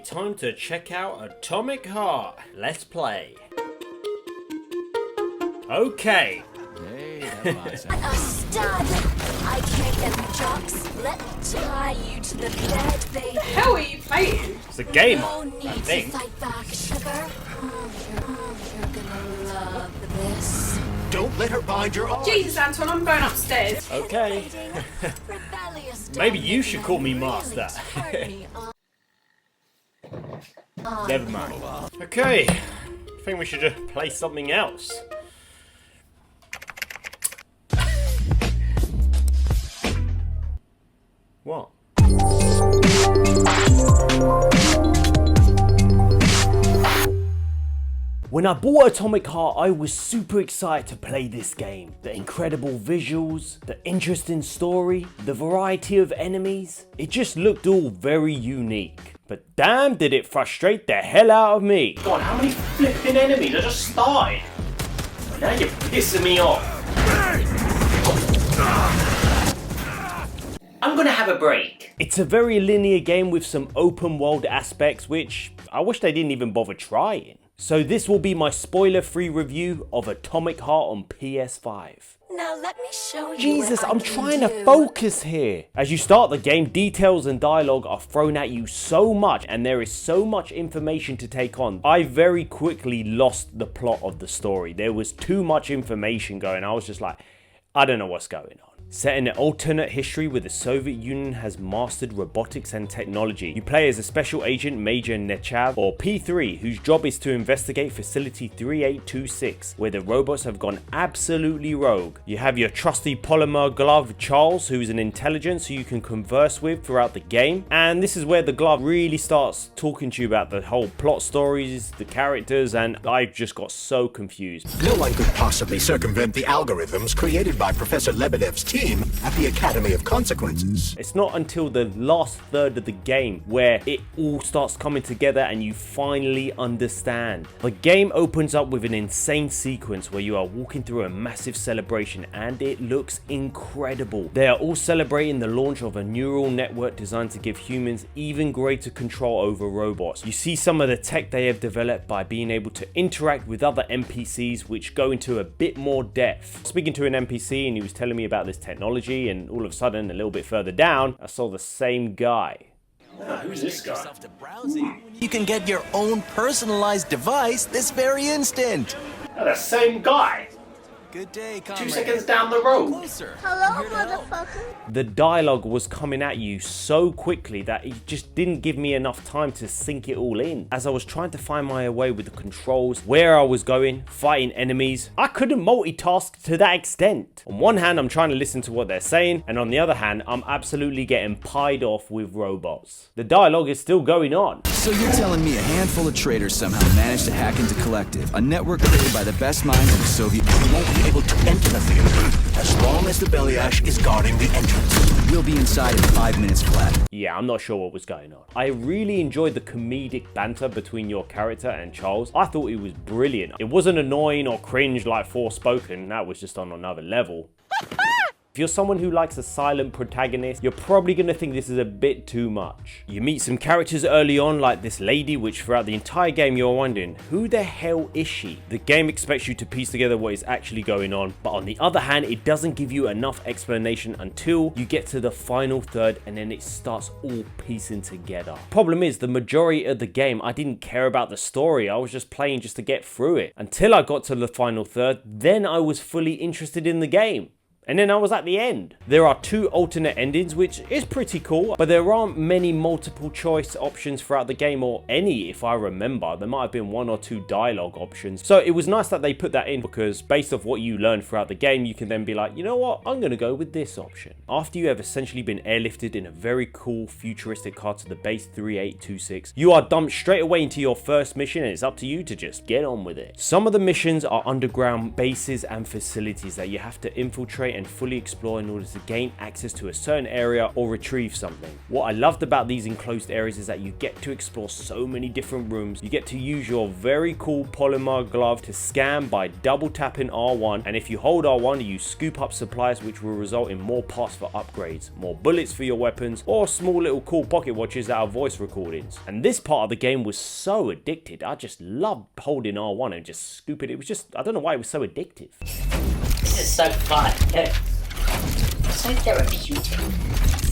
time to check out Atomic Heart. Let's play. Okay. Hey, that was A stud! I can't get the jocks. Let me tie you to the bed, baby. What the hell are you playing? It's a game, No I need to think. fight back, sugar. You're gonna love this. Don't let her bind your arm. Jesus, Anton, I'm going upstairs. Okay. Rebellious Maybe dog you that should call me really master. turned me on. Never mind. Okay. I think we should just play something else. What? When I bought Atomic Heart, I was super excited to play this game. The incredible visuals, the interesting story, the variety of enemies. It just looked all very unique. But damn, did it frustrate the hell out of me. God, how many flipping enemies? I just started. Now you're pissing me off. I'm gonna have a break. It's a very linear game with some open world aspects, which I wish they didn't even bother trying. So this will be my spoiler-free review of Atomic Heart on PS5. Now let me show you. Jesus, what I I'm can trying to do. focus here. As you start the game, details and dialogue are thrown at you so much and there is so much information to take on. I very quickly lost the plot of the story. There was too much information going. I was just like, I don't know what's going on. Set in an alternate history where the Soviet Union has mastered robotics and technology. You play as a special agent Major Nechav, or P3, whose job is to investigate Facility 3826, where the robots have gone absolutely rogue. You have your trusty polymer glove Charles, who's an intelligence who you can converse with throughout the game. And this is where the glove really starts talking to you about the whole plot stories, the characters, and I just got so confused. No one could possibly circumvent the algorithms created by Professor Lebedev's team at the Academy of Consequences. It's not until the last third of the game where it all starts coming together and you finally understand. The game opens up with an insane sequence where you are walking through a massive celebration and it looks incredible. They are all celebrating the launch of a neural network designed to give humans even greater control over robots. You see some of the tech they have developed by being able to interact with other NPCs, which go into a bit more depth. Speaking to an NPC and he was telling me about this technology, and all of a sudden a little bit further down I saw the same guy. Who's this guy? You can get your own personalized device this very instant. The same guy. Good day, 2 comrade. seconds down the road. Closer. Hello, motherfucker. The dialogue was coming at you so quickly that it just didn't give me enough time to sink it all in. As I was trying to find my way with the controls, where I was going, fighting enemies, I couldn't multitask to that extent. On one hand, I'm trying to listen to what they're saying, and on the other hand, I'm absolutely getting pied off with robots. The dialogue is still going on. So you're telling me a handful of traitors somehow managed to hack into Collective, a network created by the best minds in the Soviet Union? You won't be able to enter the theater as long as the Bellyash is guarding the entrance. We'll be inside in 5 minutes flat. Yeah, I'm not sure what was going on. I really enjoyed the comedic banter between your character and Charles. I thought it was brilliant. It wasn't annoying or cringe like Forspoken, that was just on another level. If you're someone who likes a silent protagonist, you're probably going to think this is a bit too much. You meet some characters early on like this lady, which throughout the entire game you're wondering, who the hell is she? The game expects you to piece together what is actually going on, but on the other hand, it doesn't give you enough explanation until you get to the final third and then it starts all piecing together. Problem is, the majority of the game, I didn't care about the story. I was just playing just to get through it. Until I got to the final third, then I was fully interested in the game. And then I was at the end. There are 2 alternate endings, which is pretty cool, but there aren't many multiple choice options throughout the game, or any if I remember. There might have been 1 or 2 dialogue options. So it was nice that they put that in, because based off what you learn throughout the game, you can then be like, you know what, I'm gonna go with this option. After you have essentially been airlifted in a very cool futuristic car to the base 3826, you are dumped straight away into your first mission, and it's up to you to just get on with it. Some of the missions are underground bases and facilities that you have to infiltrate and fully explore in order to gain access to a certain area or retrieve something. What I loved about these enclosed areas is that you get to explore so many different rooms. You get to use your very cool polymer glove to scan by double tapping R1, and if you hold R1 you scoop up supplies which will result in more parts for upgrades, more bullets for your weapons, or small little cool pocket watches that are voice recordings. And this part of the game was so addicted. I just loved holding R1 and just scooping. It was just, I don't know why it was so addictive. This is so fun. So therapeutic.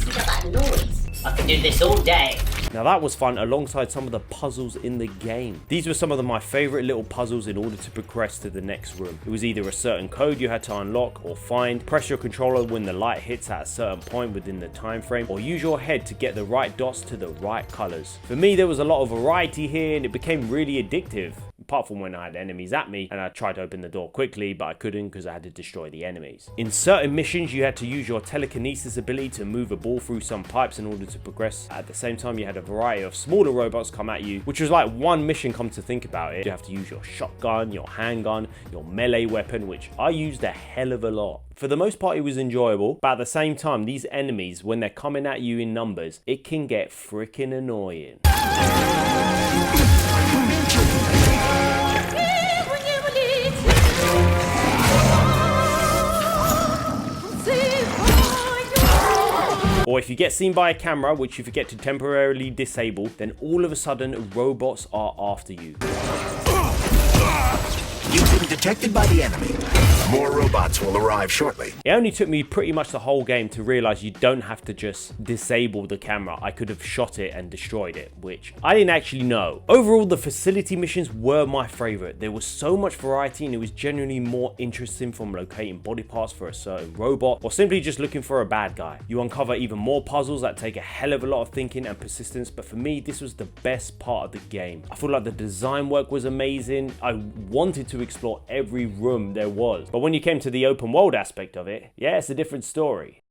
Look at that noise. I could do this all day. Now that was fun alongside some of the puzzles in the game. These were some of my favorite little puzzles in order to progress to the next room. It was either a certain code you had to unlock or find, press your controller when the light hits at a certain point within the time frame, or use your head to get the right dots to the right colors. For me, there was a lot of variety here and it became really addictive. Apart from when I had enemies at me and I tried to open the door quickly, but I couldn't because I had to destroy the enemies. In certain missions, you had to use your telekinesis ability to move a ball through some pipes in order to progress. At the same time, you had a variety of smaller robots come at you, which was like one mission come to think about it. You have to use your shotgun, your handgun, your melee weapon, which I used a hell of a lot. For the most part, it was enjoyable, but at the same time, these enemies, when they're coming at you in numbers, it can get freaking annoying. Or if you get seen by a camera, which you forget to temporarily disable, then all of a sudden robots are after you. You've been detected by the enemy. More robots will arrive shortly. It only took me pretty much the whole game to realize you don't have to just disable the camera. I could have shot it and destroyed it, which I didn't actually know. Overall, the facility missions were my favorite. There was so much variety and it was genuinely more interesting, from locating body parts for a certain robot or simply just looking for a bad guy. You uncover even more puzzles that take a hell of a lot of thinking and persistence, but for me, this was the best part of the game. I feel like the design work was amazing. I wanted to explore every room there was. But when you came to the open world aspect of it, yeah, it's a different story.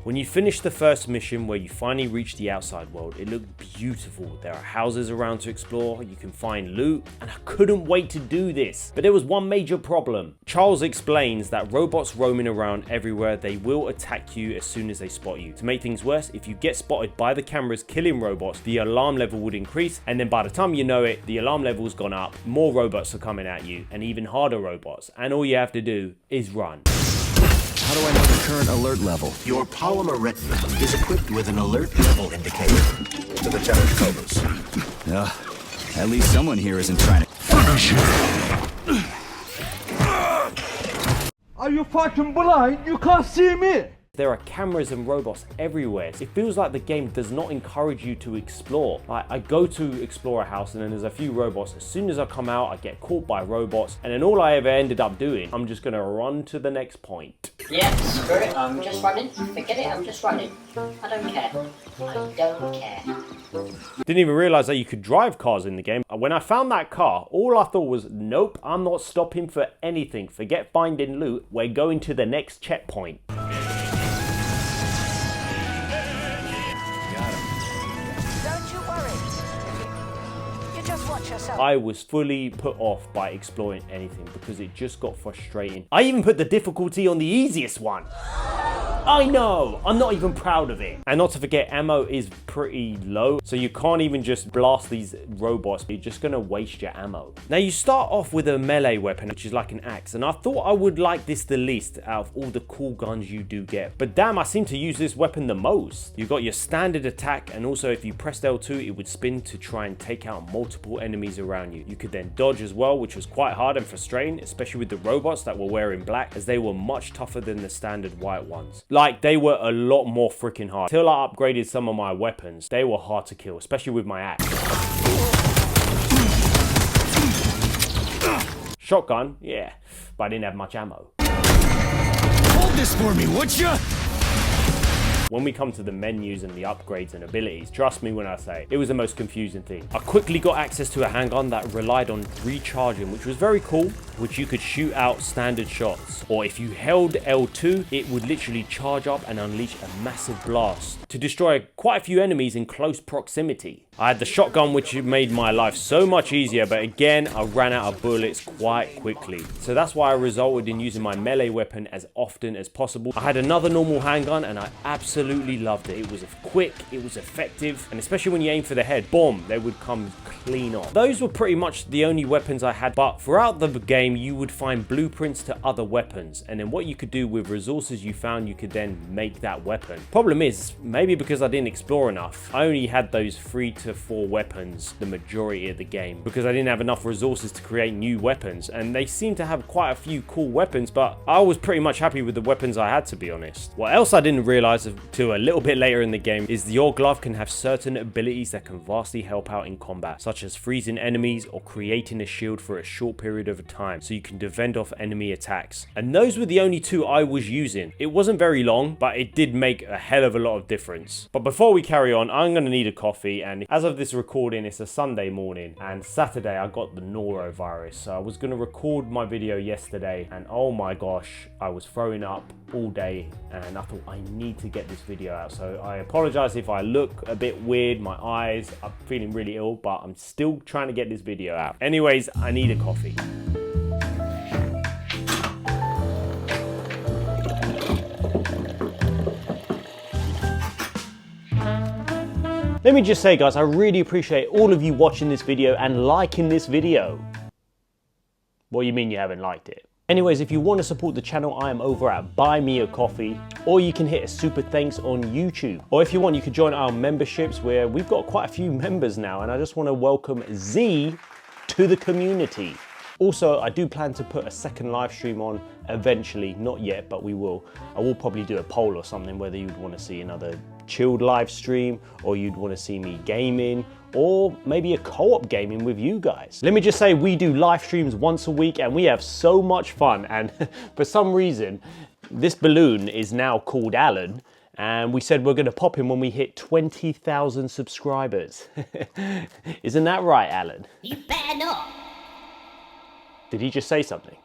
When you finish the first mission where you finally reach the outside world, it looked beautiful. There are houses around to explore, you can find loot, and I couldn't wait to do this. But there was one major problem. Charles explains that robots roaming around everywhere, they will attack you as soon as they spot you. To make things worse, if you get spotted by the cameras killing robots, the alarm level would increase, and then by the time you know it, the alarm level's gone up, more robots are coming at you, and even harder robots, and all you have to do is run. How do I know the current alert level? Your polymer retina is equipped with an alert level indicator. To the telescopes. At least someone here isn't trying to finish it. Are you fucking blind? You can't see me! There are cameras and robots everywhere. It feels like the game does not encourage you to explore. Like, I go to explore a house and then there's a few robots. As soon as I come out, I get caught by robots. And then all I ever ended up doing, I'm just gonna run to the next point. Yeah, screw it, I'm just running. Forget it, I'm just running. I don't care. I don't care. Didn't even realize that you could drive cars in the game. When I found that car, all I thought was, nope, I'm not stopping for anything. Forget finding loot, we're going to the next checkpoint. I was fully put off by exploring anything because it just got frustrating. I even put the difficulty on the easiest one. I know, I'm not even proud of it. And not to forget, ammo is pretty low, so you can't even just blast these robots. You're just gonna waste your ammo. Now you start off with a melee weapon, which is like an axe, and I thought I would like this the least out of all the cool guns you do get. But damn, I seem to use this weapon the most. You got your standard attack, and also if you pressed L2, it would spin to try and take out multiple enemies around you. You could then dodge as well, which was quite hard and frustrating, especially with the robots that were wearing black, as they were much tougher than the standard white ones. Like, they were a lot more freaking hard. Till I upgraded some of my weapons, they were hard to kill, especially with my axe. Shotgun, yeah, but I didn't have much ammo. Hold this for me, would ya? When we come to the menus and the upgrades and abilities, trust me when I say it was the most confusing thing. I quickly got access to a handgun that relied on recharging, which was very cool. which you could shoot out standard shots. Or if you held L2, it would literally charge up and unleash a massive blast to destroy quite a few enemies in close proximity. I had the shotgun, which made my life so much easier, but again, I ran out of bullets quite quickly. So that's why I resulted in using my melee weapon as often as possible. I had another normal handgun and I absolutely loved it. It was quick, it was effective, and especially when you aim for the head, boom, they would come clean off. Those were pretty much the only weapons I had, but throughout the game, you would find blueprints to other weapons, and then what you could do with resources you found, you could then make that weapon. Problem is, maybe because I didn't explore enough, I only had those 3 to 4 weapons the majority of the game because I didn't have enough resources to create new weapons, and they seem to have quite a few cool weapons, but I was pretty much happy with the weapons I had, to be honest. What else I didn't realize until a little bit later in the game is your glove can have certain abilities that can vastly help out in combat, such as freezing enemies or creating a shield for a short period of time so you can defend off enemy attacks. And those were the only 2 I was using. It wasn't very long, but it did make a hell of a lot of difference. But before we carry on, I'm going to need a coffee, and as of this recording, it's a Sunday morning, and Saturday I got the norovirus, so I was going to record my video yesterday, and oh my gosh, I was throwing up all day, and I thought I need to get this video out. So I apologize if I look a bit weird, my eyes, I'm feeling really ill, but I'm still trying to get this video out. Anyways, I need a coffee. Let me just say, guys, I really appreciate all of you watching this video and liking this video. What do you mean you haven't liked it? Anyways, if you want to support the channel, I am over at Buy Me a Coffee, or you can hit a super thanks on YouTube. Or if you want, you can join our memberships where we've got quite a few members now, and I just want to welcome Z to the community. Also, I do plan to put a second live stream on eventually, not yet, but we will. I will probably do a poll or something, whether you'd want to see another chilled live stream, or you'd want to see me gaming, or maybe a co-op gaming with you guys. Let me just say, we do live streams once a week and we have so much fun, and for some reason, this balloon is now called Alan, and we said we're going to pop him when we hit 20,000 subscribers. Isn't that right, Alan? You better not. Did he just say something?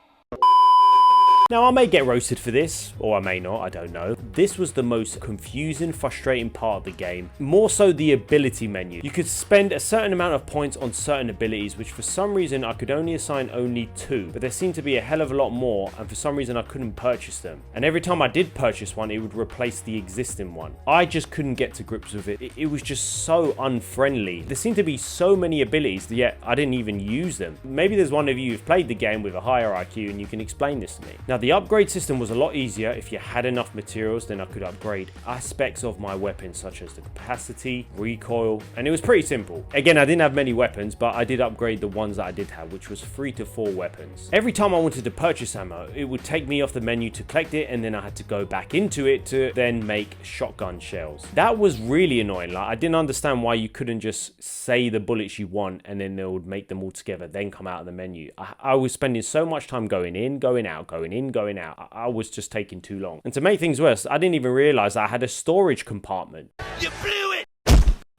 Now, I may get roasted for this, or I may not, I don't know. This was the most confusing, frustrating part of the game. More so the ability menu. You could spend a certain amount of points on certain abilities, which for some reason I could only assign only 2, but there seemed to be a hell of a lot more, and for some reason I couldn't purchase them. And every time I did purchase one, it would replace the existing one. I just couldn't get to grips with it. It was just so unfriendly. There seemed to be so many abilities, yet I didn't even use them. Maybe there's one of you who've played the game with a higher IQ and you can explain this to me. Now, the upgrade system was a lot easier. If you had enough materials, then I could upgrade aspects of my weapons, such as the capacity, recoil, and it was pretty simple. Again, I didn't have many weapons, but I did upgrade the ones that I did have, which was 3 to 4 weapons. Every time I wanted to purchase ammo, it would take me off the menu to collect it, and then I had to go back into it to then make shotgun shells. That was really annoying. Like, I didn't understand why you couldn't just say the bullets you want, and then they would make them all together, then come out of the menu. I was spending so much time going in, going out, going in, going out. I was just taking too long. And to make things worse, I didn't even realize I had a storage compartment. You blew it!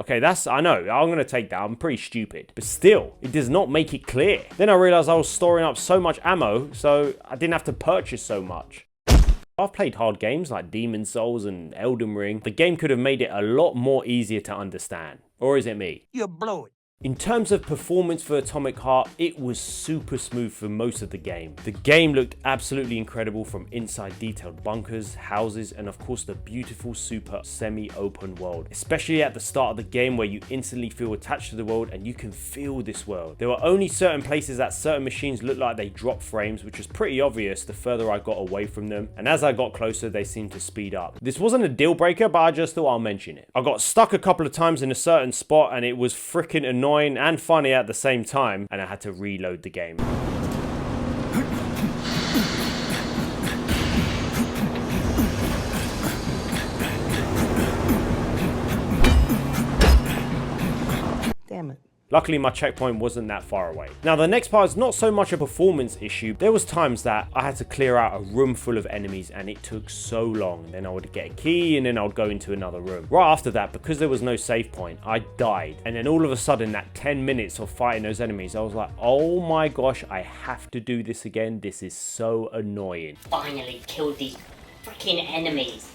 Okay, I know, I'm going to take that. I'm pretty stupid. But still, it does not make it clear. Then I realized I was storing up so much ammo, so I didn't have to purchase so much. I've played hard games like Demon's Souls and Elden Ring. The game could have made it a lot more easier to understand. Or is it me? You blow it. In terms of performance for Atomic Heart, it was super smooth for most of the game. The game looked absolutely incredible, from inside detailed bunkers, houses, and of course the beautiful super semi-open world. Especially at the start of the game where you instantly feel attached to the world and you can feel this world. There were only certain places that certain machines looked like they dropped frames, which was pretty obvious the further I got away from them. And as I got closer, they seemed to speed up. This wasn't a deal breaker, but I just thought I'll mention it. I got stuck a couple of times in a certain spot and it was freaking annoying and funny at the same time, and I had to reload the game. Damn it. Luckily, my checkpoint wasn't that far away. Now, the next part is not so much a performance issue. There was times that I had to clear out a room full of enemies and it took so long. Then I would get a key and then I would go into another room. Right after that, because there was no save point, I died. And then all of a sudden, that 10 minutes of fighting those enemies, I was like, oh my gosh, I have to do this again. This is so annoying. Finally killed these freaking enemies.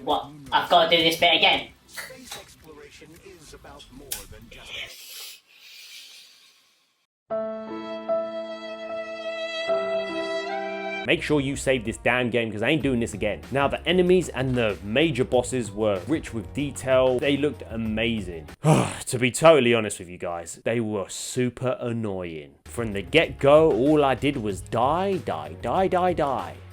What? I've got to do this bit again. Space exploration is about more than just... Make sure you save this damn game because I ain't doing this again. Now, the enemies and the major bosses were rich with detail. They looked amazing. To be totally honest with you guys, they were super annoying. From the get-go, all I did was die.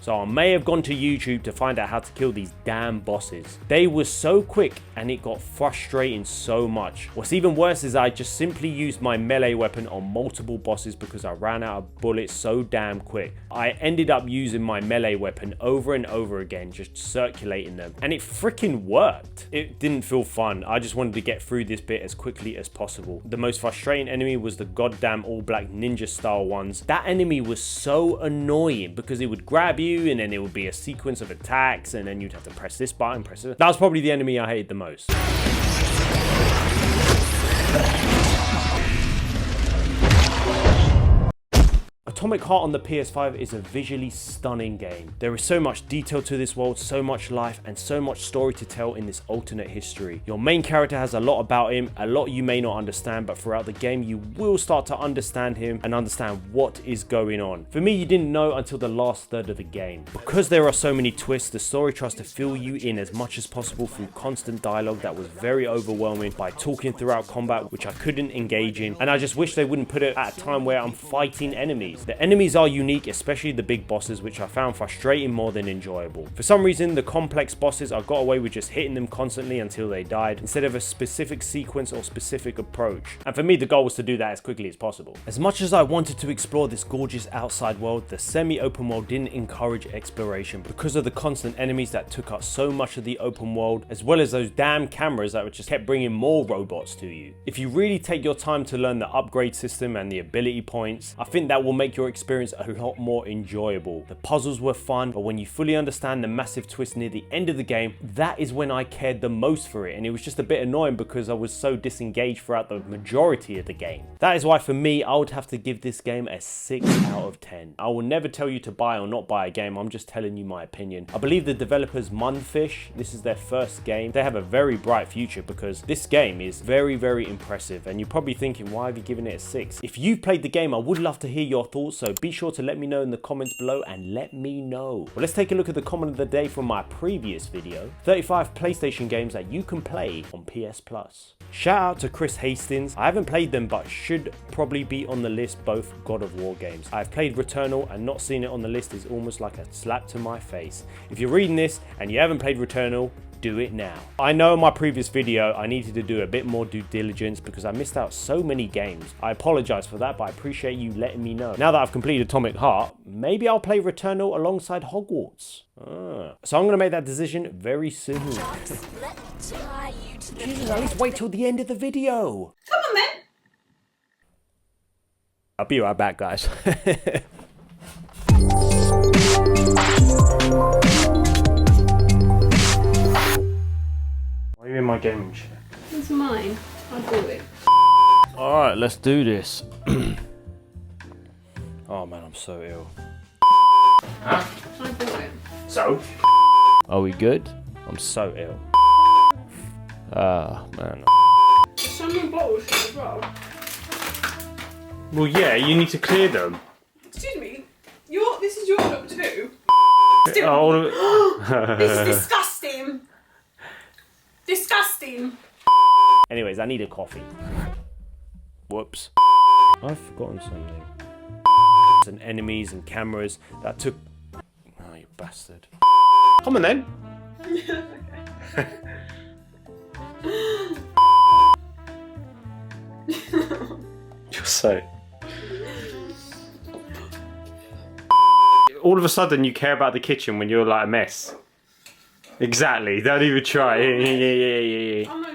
So I may have gone to YouTube to find out how to kill these damn bosses. They were so quick and it got frustrating so much. What's even worse is I just simply used my melee weapon on multiple bosses because I ran out of bullets so damn quick. I ended up using my melee weapon over and over again, just circulating them. And it freaking worked. It didn't feel fun. I just wanted to get through this bit as quickly as possible. The most frustrating enemy was the goddamn all black ninja style ones. That enemy was so annoying because it would grab you and then it would be a sequence of attacks and then you'd have to press this button, press it. That was probably the enemy I hated the most. Atomic Heart on the PS5 is a visually stunning game. There is so much detail to this world, so much life, and so much story to tell in this alternate history. Your main character has a lot about him, a lot you may not understand, but throughout the game you will start to understand him and understand what is going on. For me, you didn't know until the last third of the game. Because there are so many twists, the story tries to fill you in as much as possible through constant dialogue that was very overwhelming, by talking throughout combat, which I couldn't engage in, and I just wish they wouldn't put it at a time where I'm fighting enemies. The enemies are unique, especially the big bosses, which I found frustrating more than enjoyable. For some reason, the complex bosses, I got away with just hitting them constantly until they died, instead of a specific sequence or specific approach. And for me, the goal was to do that as quickly as possible. As much as I wanted to explore this gorgeous outside world, the semi-open world didn't encourage exploration because of the constant enemies that took up so much of the open world, as well as those damn cameras that just kept bringing more robots to you. If you really take your time to learn the upgrade system and the ability points, I think that will make your experience a lot more enjoyable. The puzzles were fun, but when you fully understand the massive twist near the end of the game, that is when I cared the most for it, and it was just a bit annoying because I was so disengaged throughout the majority of the game. That is why for me, I would have to give this game a 6 out of 10. I will never tell you to buy or not buy a game, I'm just telling you my opinion. I believe the developers Munfish, this is their first game. They have a very bright future because this game is very, very impressive, and you're probably thinking, why have you given it a 6? If you've played the game, I would love to hear your thoughts, so be sure to let me know in the comments below and let me know. Well, let's take a look at the comment of the day from my previous video. 35 PlayStation games that you can play on PS Plus. Shout out to Chris Hastings. I haven't played them, but should probably be on the list, both God of War games. I've played Returnal, and not seeing it on the list is almost like a slap to my face. If you're reading this and you haven't played Returnal, do it now. I know in my previous video I needed to do a bit more due diligence because I missed out so many games. I apologize for that, but I appreciate you letting me know. Now that I've completed Atomic Heart, maybe I'll play Returnal alongside Hogwarts. So I'm gonna make that decision very soon. Jocks, let me tie you to the Jesus, at least wait till the end of the video. Come on then. I'll be right back, guys. Why are you in my gaming chair? It's mine. I bought it. Alright, let's do this. Oh man, I'm so ill. Huh? I bought it. So? Are we good? I'm so ill. Ah, man. Some of the bottles as well. Well, yeah, you need to clear them. Excuse me. This is your job too. Oh, This is disgusting. Disgusting. anyways, I need a coffee. Whoops. I've forgotten something. And enemies and cameras that took... Oh, you bastard. Come on then. Just so. All of a sudden you care about the kitchen when you're like a mess. Exactly, don't even try. Yeah. I'm not